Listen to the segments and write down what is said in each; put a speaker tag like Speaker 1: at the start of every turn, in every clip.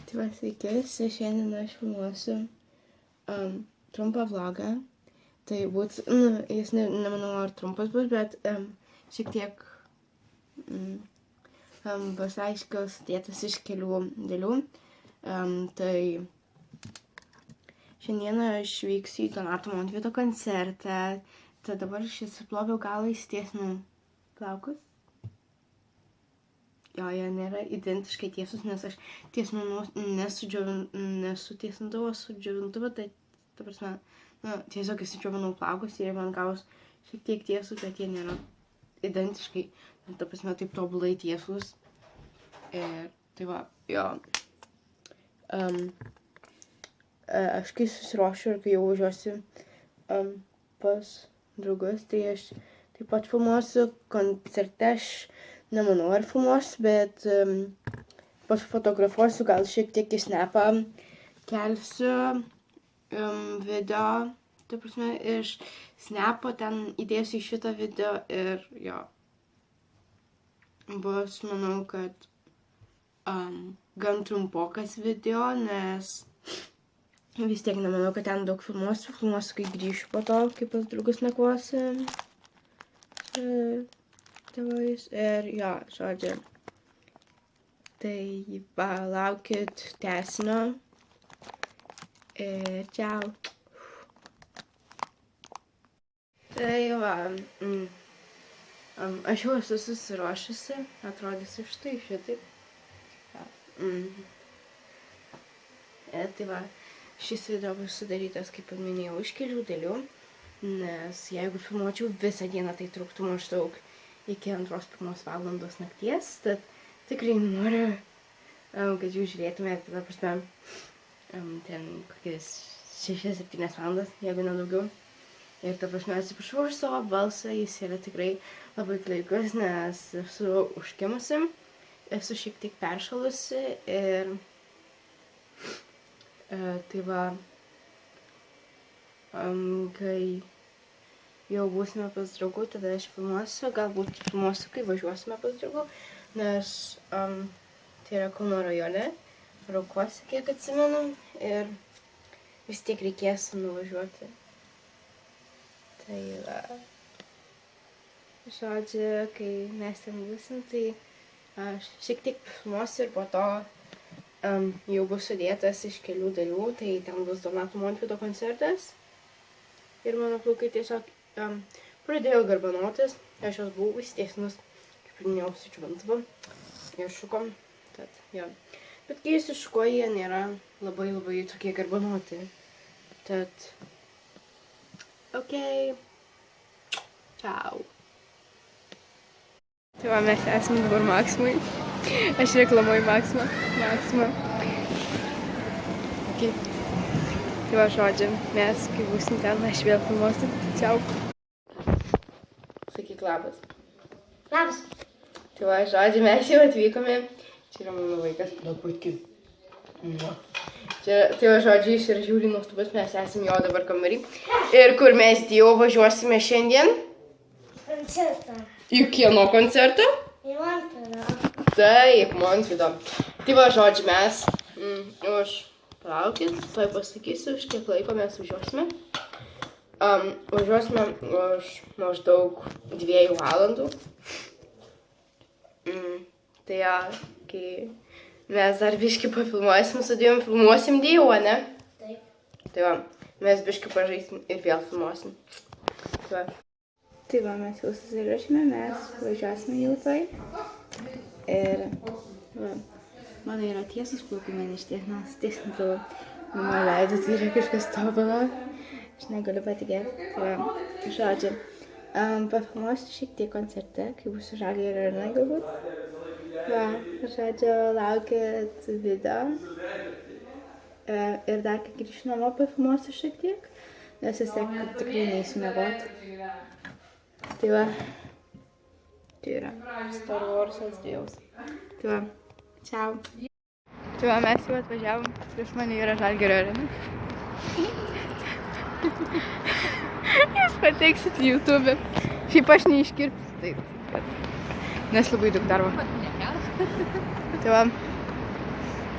Speaker 1: Tai va, sveiki, šiandien aš filmuosiu trumpą vlogą. Tai bus, jis nemanau ar trumpas bus, bet šiek tiek bus aiškios dėtas iš kelių dalių. Tai šiandieną aš vyksiu į Donato Montvydo koncertą. Tai dabar aš įsiploviau galą, įsitiesinau plaukus. Jo, jie nėra identiškai tiesus, nes aš tiesinau nesutiesindavau su džiovintuvu, tai ta prasme, tiesiog įsidžiovinau plaukus ir man gavos šiek tiek tiesus, bet jie nėra identiškai, ta prasme, taip tobulai tiesus. Ir tai va, jo. Aš kai susiruošiu ir kai jau važiuosiu pas draugus, tai aš taip pat filmuosiu koncerte. Aš nemanau ar filmuosiu, bet pasifotografuosiu, gal šiek tiek į snapą kelsiu video, tai prasme, iš snapo ten įdėsiu į šitą video ir jo. Bus, manau, kad gan trumpokas video, nes vis tiek nemanau, kad ten daug filmuosiu, kai grįšiu po to, kai pas draugus nakvosiu. Ir jo, žodžiu, tai palaukit tęsinio ir čiau. Tai va, aš jau esu susiruošusi, atrodysiu štai šitaip. Tai va, šis video bus sudarytas, kaip minėjau, iš kelių dalių, nes jeigu filmuočiau visą dieną, tai truktų maždaug iki 2-1 valandos nakties, tad tikrai noriu, kad jūs žiūrėtumėte, ta prasme, ten kokias 6-7 valandas, jeigu nedaugiau. Ir ta prasme, atsiprašau už savo balsą, jis yra tikrai labai klaikus, nes esu užkimusi, esu šiek tiek peršalusi ir tai va, kai jau būsime pas draugų, tada aš filmuosiu, galbūt filmuosiu, kai važiuosime pas draugų, nes tai yra Kauno rajone, Raukuose, kiek atsimenu, ir vis tiek reikės nuvažiuoti. Tai va, žodžiu, kai mes ten būsim, tai aš šiek tiek filmuosiu ir po to jau bus sudėtas iš kelių dalių, tai ten bus Donato Montvydo koncertas ir mano plaukai tiesiog pradėjau garbanotis, aš jos buvau įsitiesinus, kaip minėjau, su džiovintuvu ir šukom, tad jo. Bet kai jis iššukuoja, jie nėra labai tokie garbanoti, tad okei, čiau. Tai va, mes esame dabar Maksimui, aš reklamuoju Maksimą. Okay. Tai va, žodžiu, mes, kai būsim ten, aš vėl filmuosiu. Čiau. Sakyk labas.
Speaker 2: Labas.
Speaker 1: Tai va, žodžiu, mes jau atvykome. Čia yra mano vaikas. Labai. Tai va, žodžiu, jis yra žiūri nuostabus, mes esame jo dabar kambarį. Ir kur mes jau važiuosime šiandien?
Speaker 2: Koncertą.
Speaker 1: Į kieno koncertą?
Speaker 2: Į Montvydo.
Speaker 1: Taip, Montvydo. Tai va, žodžiu, mes palaukit, tuoj pasakysiu, už kiek laiko mes važiuosime. Važiuosime už maždaug 2 valandų. Tai ja, kai mes dar biškį pafilmuosim su Dievom, filmuosim Dievą, ne?
Speaker 2: Taip.
Speaker 1: Tai va, mes biškį pažaisim ir vėl filmuosim. Tai va, mes jau susiruošime, mes važiuosime jau tuoj. Ir va. Mano yra tiesus plaukai, man ištiesintų mano veido, tai yra kažkas tobulą. Aš negaliu patikėti. Tai va, žodžiu, pafilmuosiu šiek tiek koncerte, kai būsiu Žalgirio arenoje galbūt. Va, žodžiu, laukit video. Ir dar kai grįšiu namo, pafilmuosiu šiek tiek, nes vis tiek tikrai neįsiu miegoti. Tai va, tai yra Star Wars'as Dievas. Tai va. Čiau. Tai va, mes jau atvažiavom, prieš mane yra Žalgirio arena. Jūs pateiksit YouTube. Šiaip aš neiškirpsiu, taip. Nes labai daug darbo. Tai va,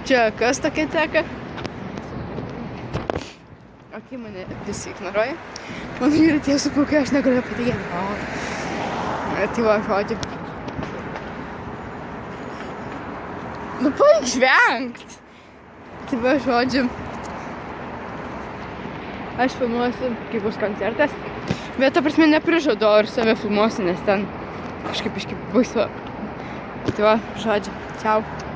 Speaker 1: Čia kas tokia teka? Ok, mane visi ignoruoja. Mano vyrai tiesų plaukai, aš negaliu patikėti. Tai va, žodžiu. Nu, paik žvengt. Tai va, žodžiu. Aš filmuosiu, kai bus koncertas. Bet ta prasme neprižadu, ar save filmuosiu, nes ten kažkaip baisu. Tai va, žodžiu. Čiau.